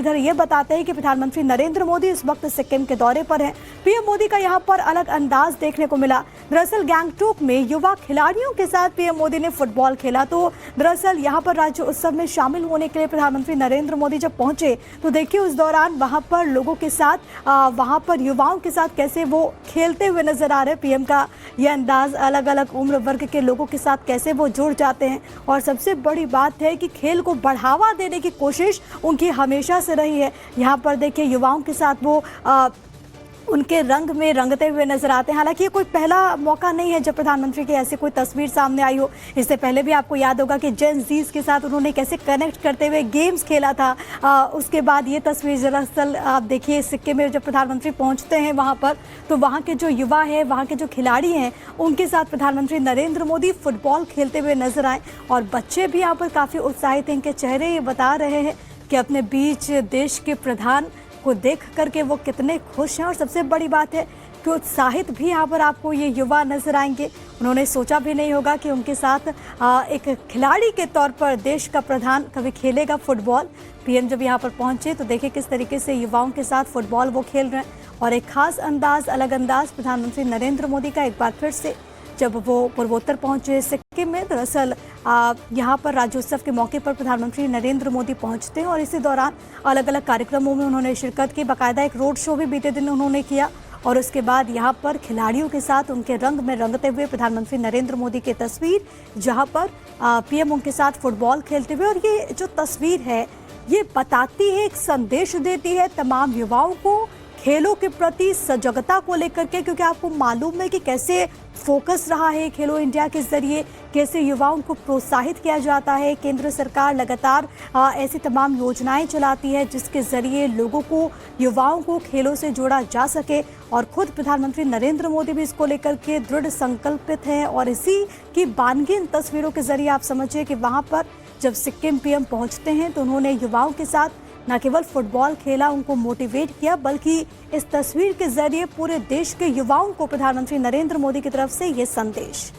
इधर ये बताते हैं कि प्रधानमंत्री नरेंद्र मोदी इस वक्त सिक्किम के दौरे पर हैं। पीएम मोदी का यहां पर अलग अंदाज देखने को मिला। दरअसल गैंगटॉक में युवा खिलाड़ियों के साथ पीएम मोदी ने फुटबॉल खेला। तो दरअसल यहां पर राज्य उत्सव में शामिल होने के लिए प्रधानमंत्री नरेंद्र मोदी जब पहुंचे तो देखिए उस दौरान वहां पर लोगों के साथ वहां पर युवाओं के साथ कैसे वो खेलते हुए नजर आ रहे। पीएम का यह अंदाज अलग अलग उम्र वर्ग के लोगों के साथ कैसे वो जुड़ जाते हैं। और सबसे बड़ी बात है कि खेल को बढ़ावा देने की कोशिश उनकी हमेशा से रही है। यहाँ पर देखिए युवाओं के साथ वो उनके रंग में रंगते हुए नजर आते हैं। हालांकि ये कोई पहला मौका नहीं है जब प्रधानमंत्री की ऐसी कोई तस्वीर सामने आई हो। इससे पहले भी आपको याद होगा कि जेन जीज के साथ उन्होंने कैसे कनेक्ट करते हुए गेम्स खेला था। उसके बाद ये तस्वीर दरअसल आप देखिए सिक्किम में जब प्रधानमंत्री पहुंचते हैं वहां पर तो वहां के जो युवा है, वहां के जो खिलाड़ी हैं, उनके साथ प्रधानमंत्री नरेंद्र मोदी फुटबॉल खेलते हुए नजर आए। और बच्चे भी यहाँ पर काफ़ी उत्साहित हैं। इनके चेहरे ये बता रहे हैं कि अपने बीच देश के प्रधान को देख करके वो कितने खुश हैं। और सबसे बड़ी बात है कि उत्साहित भी यहाँ पर आपको ये युवा नजर आएंगे। उन्होंने सोचा भी नहीं होगा कि उनके साथ एक खिलाड़ी के तौर पर देश का प्रधान कभी खेलेगा फुटबॉल। पीएम जब यहाँ पर पहुंचे तो देखिए किस तरीके से युवाओं के साथ फुटबॉल वो खेल रहे हैं। और एक खास अंदाज, अलग अंदाज प्रधानमंत्री नरेंद्र मोदी का एक बार फिर से जब वो पूर्वोत्तर पहुंचे सिक्किम में। दरअसल यहाँ पर राज्योत्सव के मौके पर प्रधानमंत्री नरेंद्र मोदी पहुंचते हैं और इसी दौरान अलग अलग कार्यक्रमों में उन्होंने शिरकत की। बाकायदा एक रोड शो भी बीते दिन उन्होंने किया। और उसके बाद यहाँ पर खिलाड़ियों के साथ उनके रंग में रंगते हुए प्रधानमंत्री नरेंद्र मोदी की तस्वीर, जहाँ पर पीएम उनके साथ फुटबॉल खेलते हुए। और ये जो तस्वीर है ये बताती है, एक संदेश देती है तमाम युवाओं को खेलों के प्रति सजगता को लेकर के। क्योंकि आपको मालूम है कि कैसे फोकस रहा है खेलो इंडिया के जरिए, कैसे युवाओं को प्रोत्साहित किया जाता है। केंद्र सरकार लगातार ऐसी तमाम योजनाएं चलाती है जिसके जरिए लोगों को, युवाओं को खेलों से जोड़ा जा सके। और खुद प्रधानमंत्री नरेंद्र मोदी भी इसको लेकर के दृढ़ संकल्पित हैं। और इसी की बानगीन तस्वीरों के जरिए आप समझिए कि वहाँ पर जब सिक्किम पीएम पहुँचते हैं तो उन्होंने युवाओं के साथ न केवल फुटबॉल खेला, उनको मोटिवेट किया, बल्कि इस तस्वीर के जरिए पूरे देश के युवाओं को प्रधानमंत्री नरेंद्र मोदी की तरफ से ये संदेश।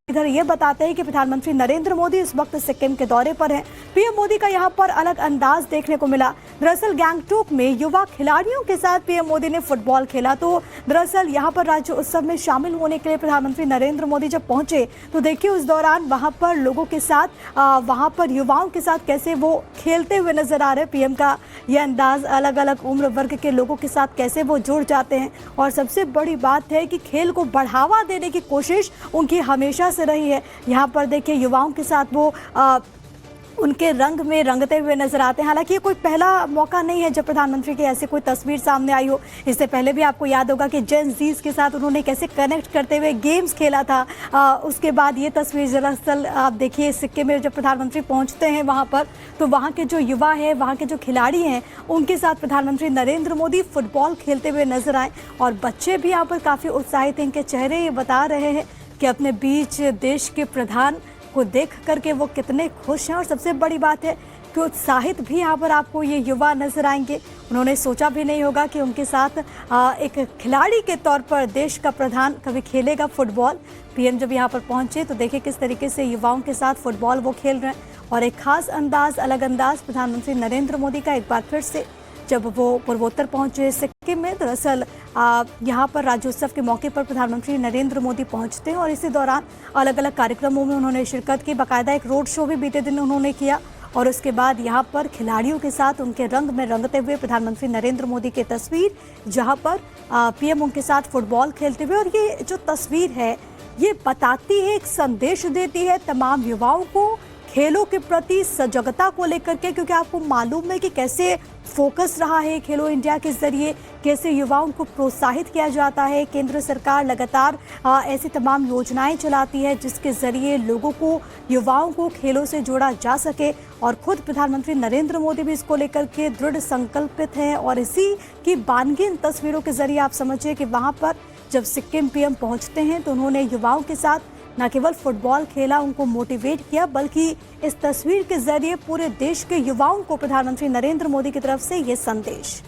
इधर ये बताते हैं कि प्रधानमंत्री नरेंद्र मोदी इस वक्त सिक्किम के दौरे पर हैं। पीएम मोदी का यहां पर अलग अंदाज देखने को मिला। दरअसल गैंगटॉक में युवा खिलाड़ियों के साथ पीएम मोदी ने फुटबॉल खेला। तो दरअसल यहां पर राज्य उत्सव में शामिल होने के लिए प्रधानमंत्री नरेंद्र मोदी जब पहुंचे तो देखिए उस दौरान वहां पर लोगों के साथ वहां पर युवाओं के साथ कैसे वो खेलते हुए नजर आ रहे। पीएम का यह अंदाज अलग अलग उम्र वर्ग के लोगों के साथ कैसे वो जुड़ जाते हैं। और सबसे बड़ी बात है कि खेल को बढ़ावा देने की कोशिश उनकी हमेशा से रही है। यहाँ पर देखिए युवाओं के साथ वो उनके रंग में रंगते हुए नजर आते हैं। हालांकि ये कोई पहला मौका नहीं है जब प्रधानमंत्री की ऐसी कोई तस्वीर सामने आई हो। इससे पहले भी आपको याद होगा कि जेन जीज के साथ उन्होंने कैसे कनेक्ट करते हुए गेम्स खेला था। उसके बाद ये तस्वीर दरअसल आप देखिए सिक्किम में जब प्रधानमंत्री पहुंचते हैं वहां पर तो वहां के जो युवा है, वहां के जो खिलाड़ी हैं, उनके साथ प्रधानमंत्री नरेंद्र मोदी फुटबॉल खेलते हुए नजर आए। और बच्चे भी यहाँ पर काफ़ी उत्साहित हैं। इनके चेहरे ये बता रहे हैं कि अपने बीच देश के प्रधान को देख करके वो कितने खुश हैं। और सबसे बड़ी बात है कि उत्साहित भी यहाँ पर आपको ये युवा नजर आएंगे। उन्होंने सोचा भी नहीं होगा कि उनके साथ एक खिलाड़ी के तौर पर देश का प्रधान कभी खेलेगा फुटबॉल। पीएम जब यहाँ पर पहुंचे तो देखिए किस तरीके से युवाओं के साथ फुटबॉल वो खेल रहे हैं। और एक खास अंदाज, अलग अंदाज प्रधानमंत्री नरेंद्र मोदी का एक बार फिर से जब वो पूर्वोत्तर पहुंचे सिक्किम में। दरअसल यहाँ पर राज्योत्सव के मौके पर प्रधानमंत्री नरेंद्र मोदी पहुंचते हैं और इसी दौरान अलग अलग कार्यक्रमों में उन्होंने शिरकत की। बाकायदा एक रोड शो भी बीते दिन उन्होंने किया। और उसके बाद यहाँ पर खिलाड़ियों के साथ उनके रंग में रंगते हुए प्रधानमंत्री नरेंद्र मोदी की तस्वीर, जहाँ पर पीएम उनके साथ फुटबॉल खेलते हुए। और ये जो तस्वीर है ये बताती है, एक संदेश देती है तमाम युवाओं को खेलों के प्रति सजगता को लेकर के। क्योंकि आपको मालूम है कि कैसे फोकस रहा है खेलो इंडिया के जरिए, कैसे युवाओं को प्रोत्साहित किया जाता है। केंद्र सरकार लगातार ऐसी तमाम योजनाएं चलाती है जिसके जरिए लोगों को, युवाओं को खेलों से जोड़ा जा सके। और खुद प्रधानमंत्री नरेंद्र मोदी भी इसको लेकर के दृढ़ संकल्पित हैं। और इसी की बानगीन तस्वीरों के जरिए आप समझिए कि वहाँ पर जब सिक्किम पीएम पहुँचते हैं तो उन्होंने युवाओं के साथ न केवल फुटबॉल खेला, उनको मोटिवेट किया, बल्कि इस तस्वीर के जरिए पूरे देश के युवाओं को प्रधानमंत्री नरेंद्र मोदी की तरफ से ये संदेश।